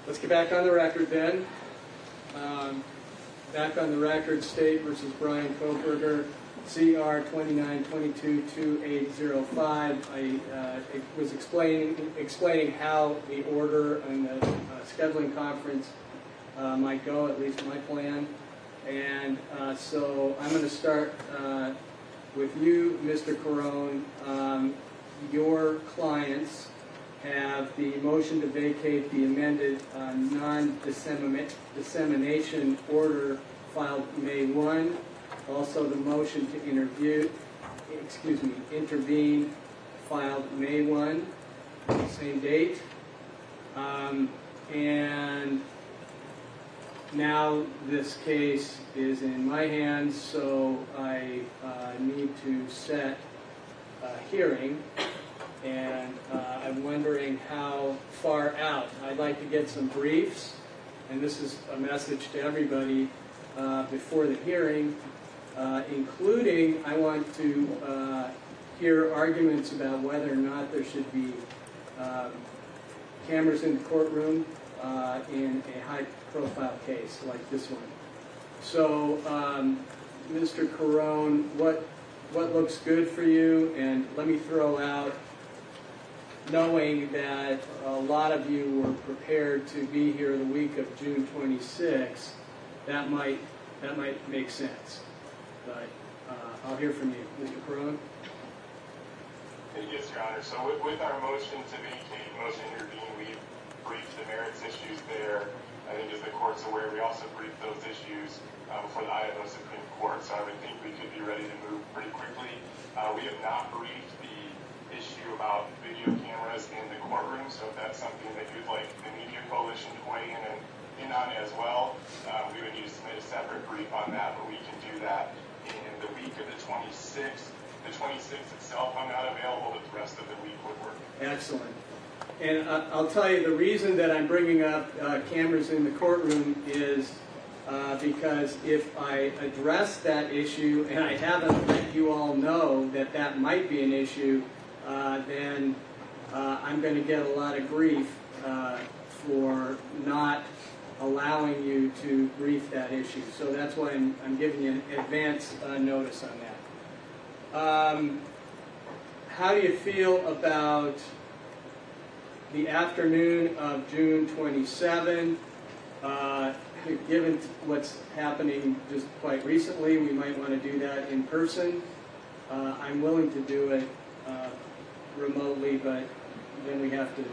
Let's get back on the record then. Back on the record, State versus Bryan Kohberger, CR 29222805. I was explaining how the order and the scheduling conference might go, at least my plan. And so I'm going to start with you, Mr. Carone. Your clients have the motion to vacate the amended non-dissemination order filed May 1. Also the motion to intervene filed May 1, same date. And now this case is in my hands, so I need to set a hearing. And I'm wondering how far out. I'd like to get some briefs, and this is a message to everybody before the hearing, including I want to hear arguments about whether or not there should be cameras in the courtroom in a high-profile case like this one. So, Mr. Carone, what looks good for you? And let me throw out, knowing that a lot of you were prepared to be here the week of June 26, that might make sense. But I'll hear from you, Mr. Carone. Yes, Your Honor. So with our motion to vacate, motion to intervene, we've briefed the merits issues there. I think as the court's aware, we also briefed those issues before the Idaho Supreme Court, so I would think we could be ready to move pretty quickly. We have not briefed the issue about video cameras in the courtroom, so if that's something that you'd like the media coalition to weigh in on as well, we would need to submit a separate brief on that, but we can do that in the week of the 26th. The 26th itself, I'm not available, but the rest of the week would work. Excellent. And I'll tell you, the reason that I'm bringing up cameras in the courtroom is because if I address that issue, and I haven't let you all know that that might be an issue, then I'm going to get a lot of grief for not allowing you to brief that issue. So that's why I'm giving you an advance notice on that. How do you feel about the afternoon of June 27? Given what's happening just quite recently, we might want to do that in person. I'm willing to do it remotely, but then we have to,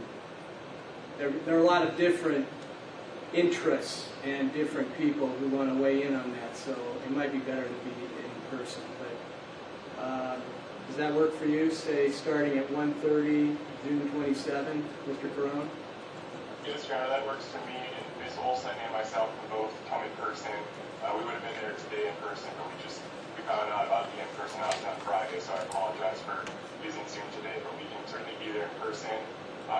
there are a lot of different interests and different people who want to weigh in on that, so it might be better to be in person. But does that work for you, say starting at 1:30, June 27, Mr. Carone? Yes, Your Honor, that works for me. And Ms. Olson and myself would both come in person. We would have been there today in person, but we found out about the in-person option on Friday, so I apologize for using Zoom today, but we can certainly be there in person.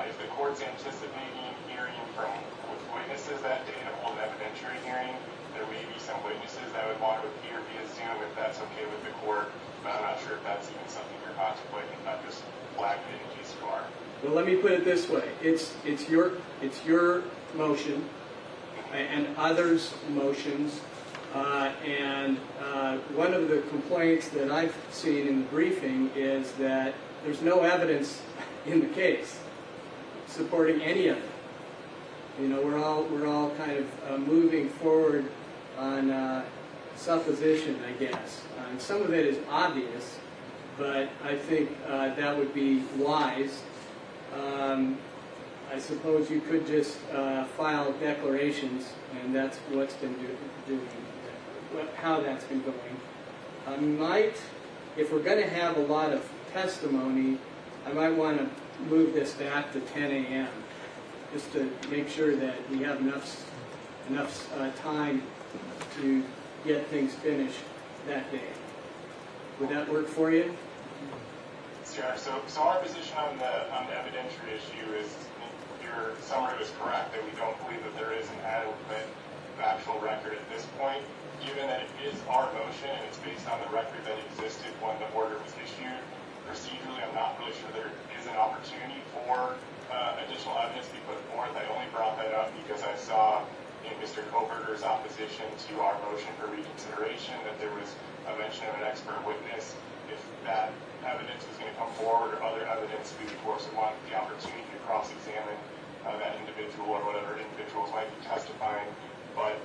If the court's anticipating hearing with witnesses that day to hold an evidentiary hearing, there may be some witnesses that would want to appear via Zoom if that's okay with the court, but I'm not sure if that's even something you're contemplating. I'm just flagging it in case you are. Well, let me put it this way: it's your motion and others' motions, and one of the complaints that I've seen in the briefing is that there's no evidence in the case supporting any of it. You know, we're all kind of moving forward on supposition, I guess. And some of it is obvious, but I think that would be wise. I suppose you could just file declarations, and that's what's been how that's been going. I might, if we're going to have a lot of testimony, I might want to move this back to 10 a.m. just to make sure that we have enough time to get things finished that day. Would that work for you? Sure. So our position on the evidentiary issue is, your summary was correct, that we don't believe that there is an adequate factual record at this point. Given that it is our motion and it's based on the record that existed when the order was issued, procedurally I'm not really sure there is an opportunity for additional evidence be put forth. I only brought that up because I saw in Mr. Kohberger's opposition to our motion for reconsideration that there was a mention of an expert witness. If that evidence was going to come forward or other evidence, we of course would want the opportunity to cross-examine that individual or whatever individuals might be testifying. But,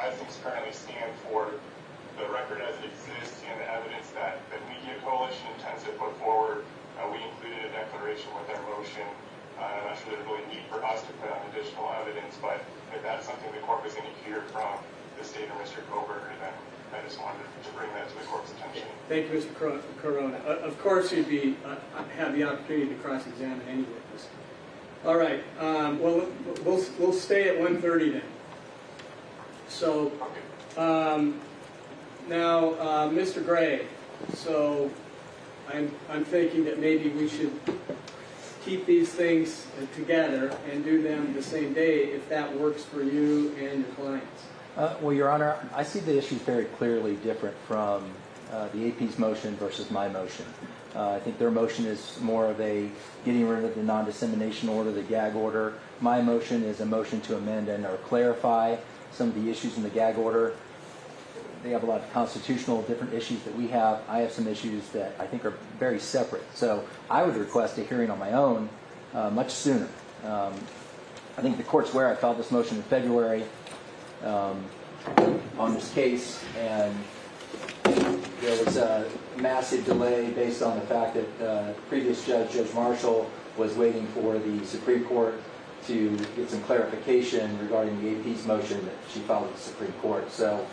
as things currently stand for the record as it exists and the evidence that the Media Coalition intends to put forward, we included a declaration with our motion. I'm not sure there's really need for us to put on additional evidence, but if that's something the court was going to hear from the state or Mr. Kohberger, then I just wanted to bring that to the court's attention. Thank you, Mr. Corona. Of course, you'd have the opportunity to cross-examine any witness. All right. Well, we'll stay at 1:30 then. So now, Mr. Gray. So I'm thinking that maybe we should keep these things together and do them the same day if that works for you and your clients. Well, Your Honor, I see the issues very clearly different from the AP's motion versus my motion. I think their motion is more of a getting rid of the non-dissemination order, the gag order. My motion is a motion to amend and or clarify some of the issues in the gag order. They have a lot of constitutional different issues that we have. I have some issues that I think are very separate. So I would request a hearing on my own much sooner. I think the court's aware I filed this motion in February on this case, and there was a massive delay based on the fact that previous Judge Marshall, was waiting for the Supreme Court to get some clarification regarding the AP's motion that she filed with the Supreme Court. So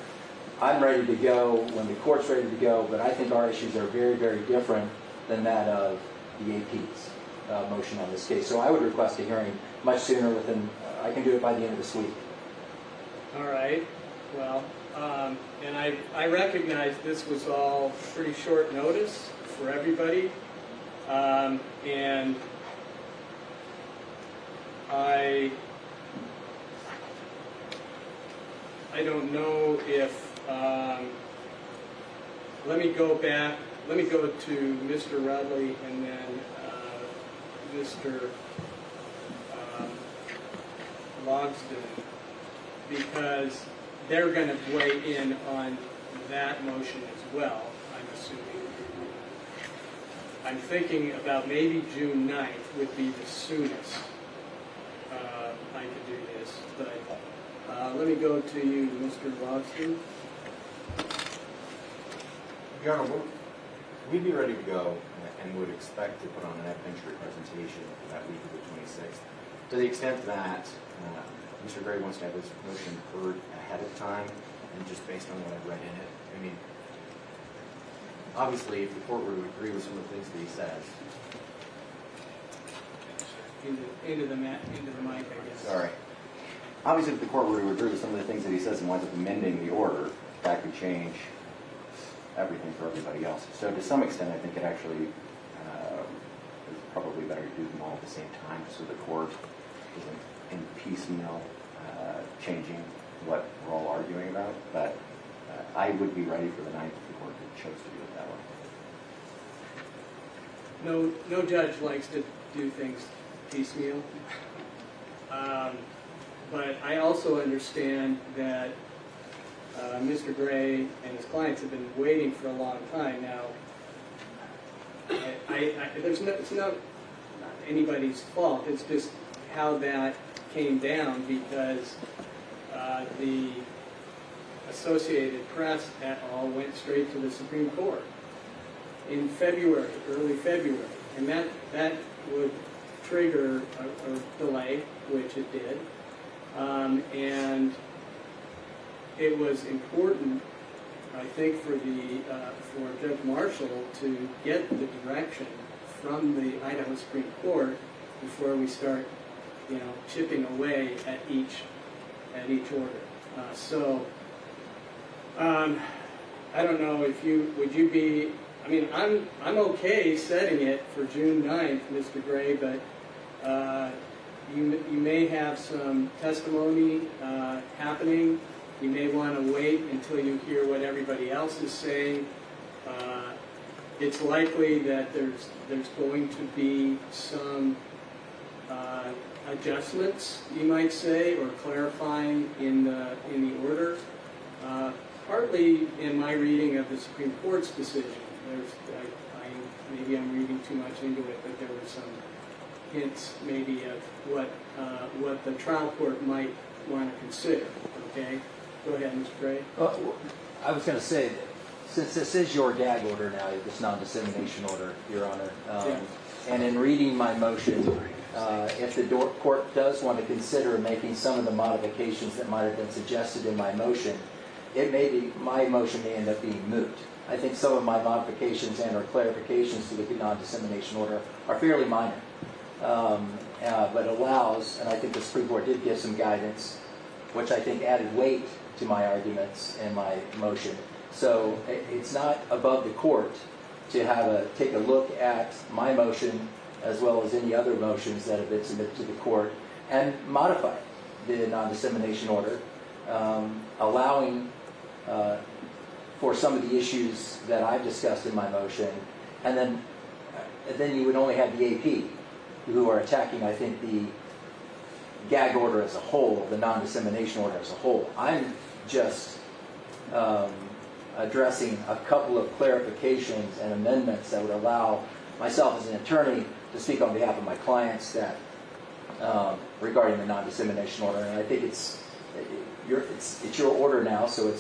I'm ready to go when the court's ready to go, but I think our issues are very, very different than that of the AP's motion on this case. So I would request a hearing much sooner I can do it by the end of this week. All right. Well, and I recognize this was all pretty short notice for everybody. And I don't know if, let me go to Mr. Rudley and then Mr. Logsdon, because they're going to weigh in on that motion as well, I'm assuming. I'm thinking about maybe June 9th would be the soonest I could do this, but let me go to you, Mr. Logsdon. Your Honor, we'd be ready to go and would expect to put on an evidentiary presentation that week of the 26th. To the extent that Mr. Gray wants to have his motion heard ahead of time, and just based on what I've read in it, I mean, obviously, if the court were to agree with some of the things that he says. Into the mic, I guess. Sorry. Obviously, if the court were to agree with some of the things that he says and winds up amending the order, that could change everything for everybody else. So to some extent, I think it actually is probably better to do them all at the same time, so the court isn't in piecemeal changing what we're all arguing about. But I would be ready for the 9th if the court chose to do it that way. No judge likes to do things piecemeal. But I also understand that Mr. Gray and his clients have been waiting for a long time now. It's not anybody's fault. It's just how that came down, because the Associated Press et al. Went straight to the Supreme Court in February, early February, and that would trigger a delay, which it did, and it was important, I think, for Judge Marshall to get the direction from the Idaho Supreme Court before we start, chipping away at each order. I don't know if would you be. I mean, I'm okay setting it for June 9th, Mr. Gray, but you may have some testimony happening. You may want to wait until you hear what everybody else is saying. It's likely that there's going to be some adjustments, you might say, or clarifying in the order. Partly in my reading of the Supreme Court's decision, maybe I'm reading too much into it, but there were some hints maybe of what the trial court might want to consider. Okay, go ahead, Mr. Gray. I was going to say, since this is your gag order now, this non-dissemination order, Your Honor, and in reading my motion, if the court does want to consider making some of the modifications that might have been suggested in my motion, my motion may end up being moot. I think some of my modifications and or clarifications to the non-dissemination order are fairly minor, but allows, and I think the Supreme Court did give some guidance, which I think added weight to my arguments and my motion. So it's not above the court to take a look at my motion as well as any other motions that have been submitted to the court and modify the non-dissemination order, allowing for some of the issues that I've discussed in my motion, and then you would only have the AP who are attacking, I think, the gag order as a whole, the non-dissemination order as a whole. I'm just addressing a couple of clarifications and amendments that would allow myself as an attorney to speak on behalf of my clients that regarding the non-dissemination order. And I think it's your order now, so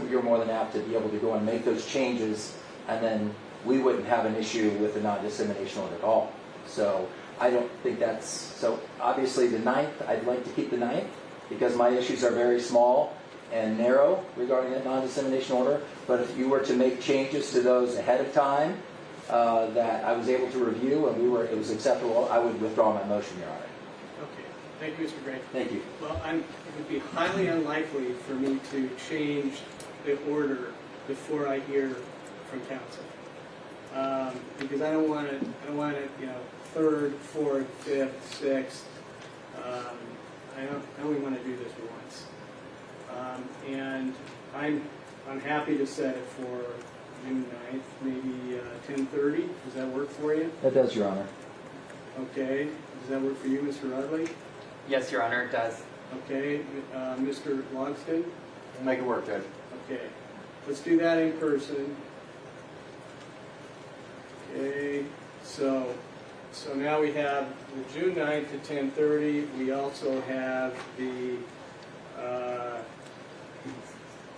you're more than apt to be able to go and make those changes, and then we wouldn't have an issue with the non-dissemination order at all. So I don't think that's, so obviously the 9th, I'd like to keep the 9th because my issues are very small and narrow regarding the non-dissemination order. But if you were to make changes to those ahead of time that I was able to review and it was acceptable, I would withdraw my motion, Your Honor. Okay. Thank you, Mr. Gray. Thank you. Well, it would be highly unlikely for me to change the order before I hear from counsel, because I don't want it, third, fourth, fifth, sixth. I only want to do this once, and I'm happy to set it for June 9th, maybe 10:30. Does that work for you? That does, Your Honor. Okay. Does that work for you, Mr. Rudley? Yes, Your Honor, it does. Okay. Mr. Logston? We'll make it work, Judge. Okay. Let's do that in person. Okay. So now we have the June 9th at 10:30. We also have the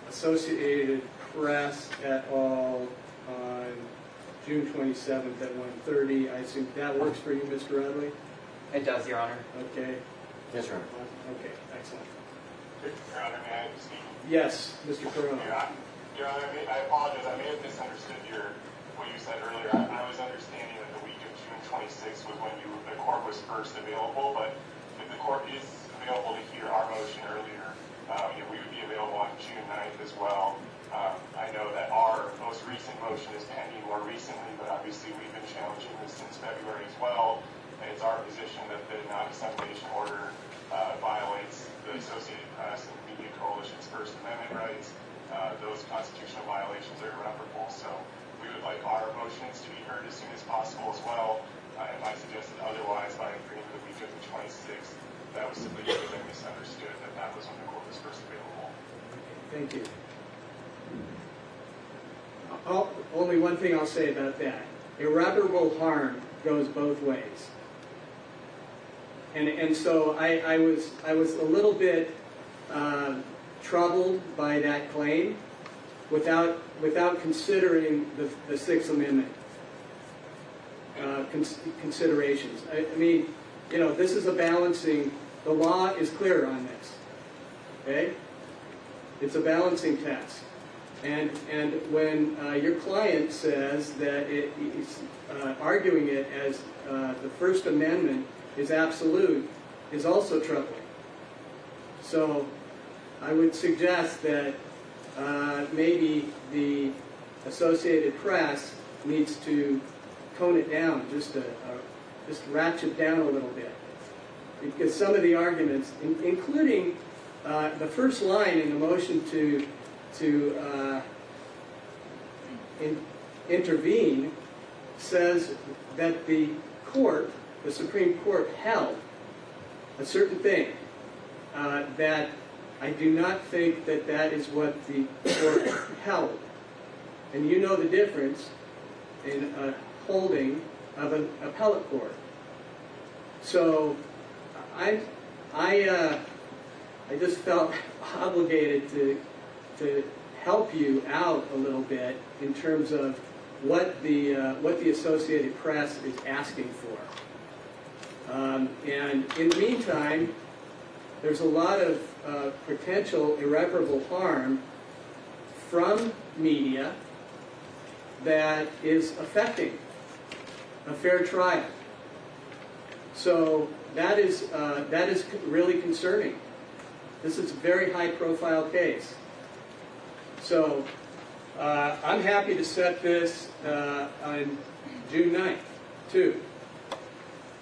Associated Press et al. On June 27th at 1:30. I assume that works for you, Mr. Rudley? It does, Your Honor. Okay. Yes, Your Honor. Okay, excellent. Your Honor, may I speak? Yes, Mr. Corona. Your Honor, I apologize. I may have misunderstood what you said earlier. I was understanding that the week of June 26th was when the court was first available, but if the court is available to hear our motion earlier, we would be available on June 9th as well. I know that our most recent motion is pending more recently, but obviously we've been challenging this since February as well. And it's our position that the non-dissemination order violates the Associated Press and Media Coalition's First Amendment rights. Those constitutional violations are irreparable. So we would like our motions to be heard as soon as possible as well. If I suggested otherwise by agreeing to the week of the 26th, that was simply because I misunderstood that was when the court was first available. Thank you. Only one thing I'll say about that. Irreparable harm goes both ways. And so I was a little bit troubled by that claim without considering the Sixth Amendment considerations. I mean, this is a balancing. The law is clear on this. Okay? It's a balancing test. And when your client says that he's arguing it as the First Amendment is absolute, is also troubling. So I would suggest that maybe the Associated Press needs to tone it down, just ratchet down a little bit. Because some of the arguments, including the first line in the motion to intervene, says that the Supreme Court held a certain thing, that I do not think that that is what the court held. And you know the difference in a holding of an appellate court. So I just felt obligated to help you out a little bit in terms of what the Associated Press is asking for. And in the meantime, there's a lot of potential irreparable harm from media that is affecting a fair trial. So that is really concerning. This is a very high-profile case. So I'm happy to set this on June 9th, too.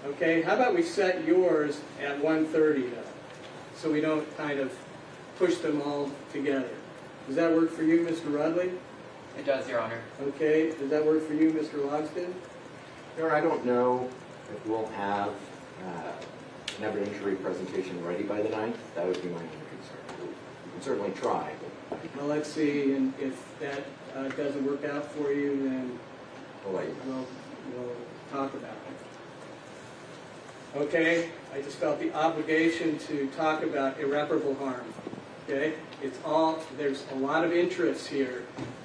Okay, how about we set yours at 1:30, though, so we don't kind of push them all together. Does that work for you, Mr. Rudley? It does, Your Honor. Okay, does that work for you, Mr. Logsdon? Sure, I don't know if we'll have an evidentiary presentation ready by the 9th. That would be my only concern. We can certainly try, but Well, let's see, and if that doesn't work out for you, then we'll let you know. we'll talk about it. Okay, I just felt the obligation to talk about irreparable harm. Okay, there's a lot of interest here,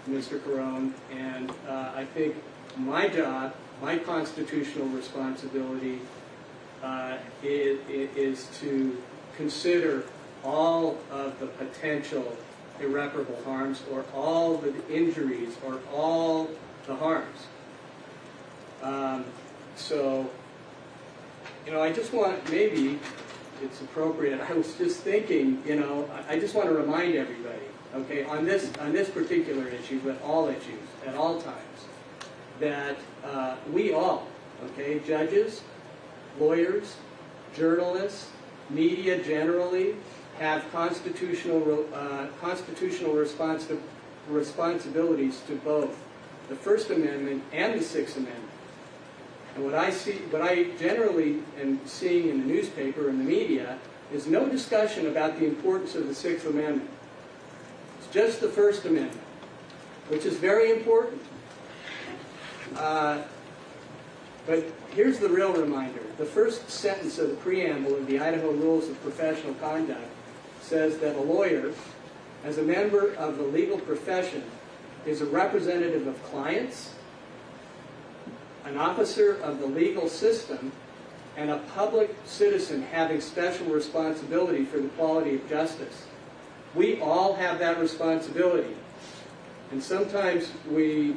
Mr. Carone, and I think my job, my constitutional responsibility is to consider all of the potential irreparable harms, or all the injuries, or all the harms. So, I just want, maybe it's appropriate, I was just thinking, I just want to remind everybody, okay, on this particular issue, but all issues, at all times, that we all, okay, judges, lawyers, journalists, media generally, have constitutional responsibilities to both the First Amendment and the Sixth Amendment. And what I generally am seeing in the newspaper and the media is no discussion about the importance of the Sixth Amendment. It's just the First Amendment, which is very important. But here's the real reminder. The first sentence of the preamble of the Idaho Rules of Professional Conduct says that a lawyer, as a member of the legal profession, is a representative of clients, an officer of the legal system, and a public citizen having special responsibility for the quality of justice. We all have that responsibility. And sometimes we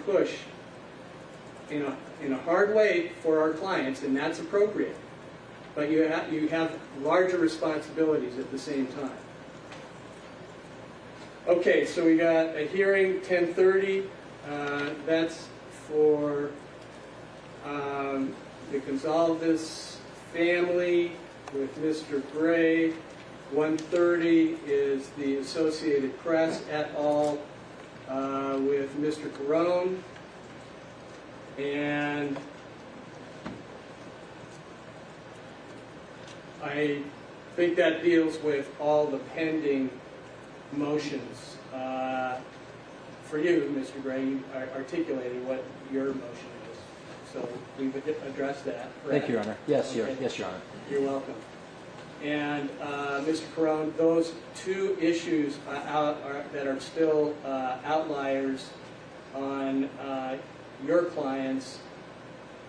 push in a hard way for our clients, and that's appropriate. But you have larger responsibilities at the same time. Okay, so we got a hearing 10:30. That's for the Gonzalez family with Mr. Gray. 1:30 is the Associated Press et al. With Mr. Carone. And I think that deals with all the pending motions. For you, Mr. Gray, you articulated what your motion is. So we've addressed that. Correct? Thank you, Your Honor. Yes, Okay. yes, Your Honor. You're welcome. And Mr. Carone, those two issues that are still outliers on your clients,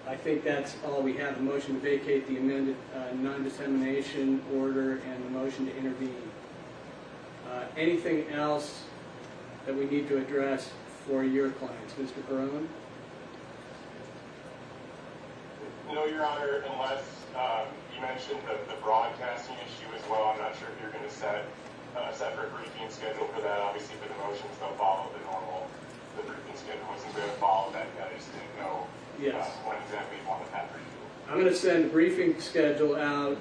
I think that's all we have. A motion to vacate the amended non-dissemination order and the motion to intervene. Anything else that we need to address for your clients, Mr. Carone? No, Your Honor, unless you mentioned the broadcasting issue as well. I'm not sure if you're going to set a separate briefing schedule for that. Obviously, for the motions, they'll follow the briefing schedule wasn't going to follow that yet. I just didn't know when exactly you wanted that briefing. I'm going to send a briefing schedule out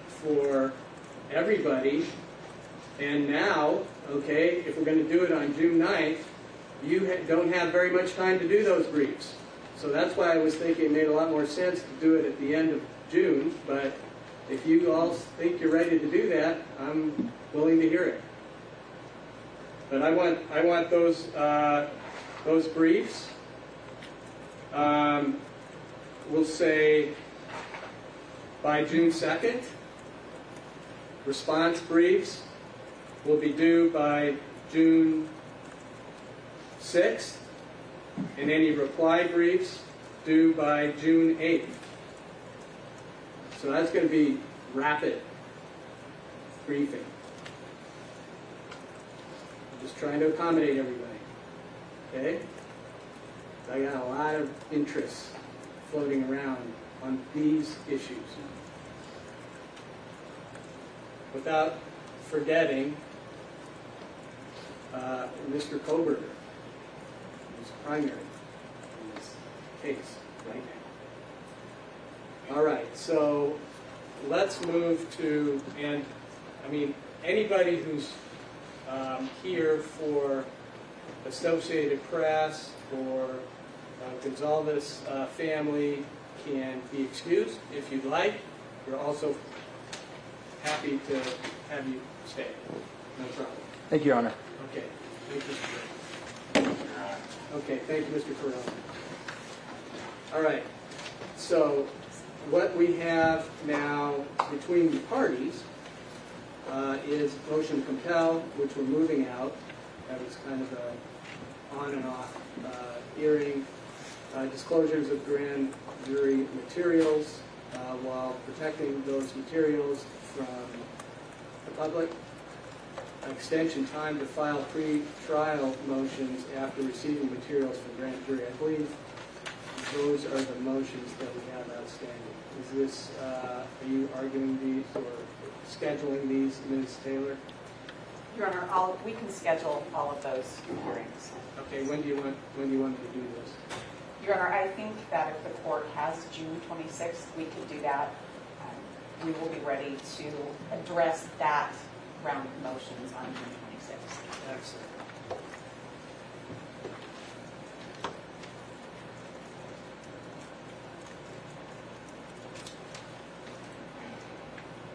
for everybody. And now, okay, if we're going to do it on June 9th, you don't have very much time to do those briefs. So that's why I was thinking it made a lot more sense to do it at the end of June, but if you all think you're ready to do that, I'm willing to hear it. But I want those briefs. We'll say by June 2nd. Response briefs will be due by June 6th, and any reply briefs due by June 8th. So that's going to be rapid briefing. I'm just trying to accommodate everybody. Okay? I got a lot of interest floating around on these issues. Without forgetting Mr. Kohberger, who's primary in this case right now. All right, so let's move to, and I mean, anybody who's here for Associated Press or Gonzalez family can be excused if you'd like. We're also happy to have you stay. No problem. Thank you, Your Honor. Okay. Thank you, Mr. Okay, thank you, Mr. Farrell. All right. So what we have now between the parties is motion to compel, which we're moving out. That was kind of a on and off hearing. Disclosures of grand jury materials while protecting those materials from the public. Extension time to file pre-trial motions after receiving materials from grand jury. I believe those are the motions that we have outstanding. Is this, are you arguing these or scheduling these, Ms. Taylor? Your Honor, we can schedule all of those hearings. Okay, when do you want to do this? Your Honor, I think that if the court has June 26th, we could do that. We will be ready to address that round of motions on June 26th. Excellent.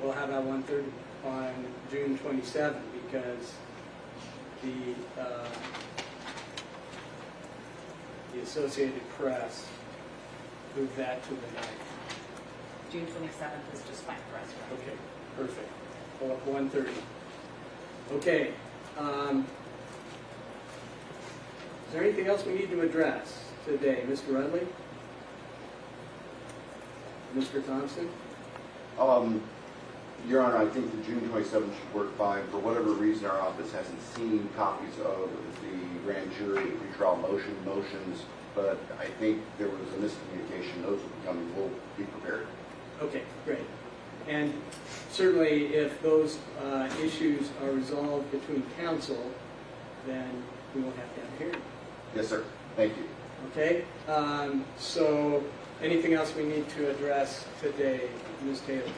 We'll have our 1:30 on June 27th because the Associated Press moved that to the 9th. June 27th is just fine for us. Right? Okay, perfect. Well, at 1:30. Okay. Is there anything else we need to address today? Mr. Rudley? Mr. Thompson? Your Honor, I think the June 27th should work fine. For whatever reason, our office hasn't seen copies of the grand jury pretrial motions, but I think there was a miscommunication. Those will be coming. We'll be prepared. Okay, great. And certainly if those issues are resolved between counsel, then we won't have to have a hearing. Yes, sir. Thank you. Okay? So anything else we need to address today, Ms. Taylor?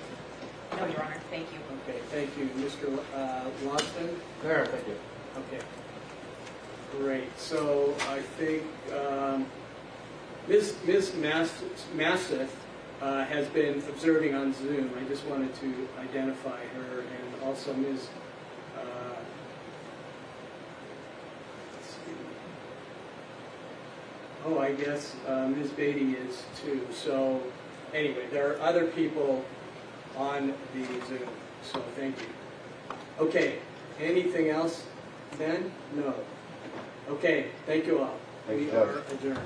No, Your Honor. Thank you. Okay, thank you. Mr. Watson? There, thank you. Okay. Great. So I think Ms. Mastiff has been observing on Zoom. I just wanted to identify her, and also Ms. Let's see. Oh, I guess Ms. Beatty is too. So anyway, there are other people on the Zoom. So thank you. Okay. Anything else then? No. Okay. Thank you all. Thank you, We Judge. are adjourned.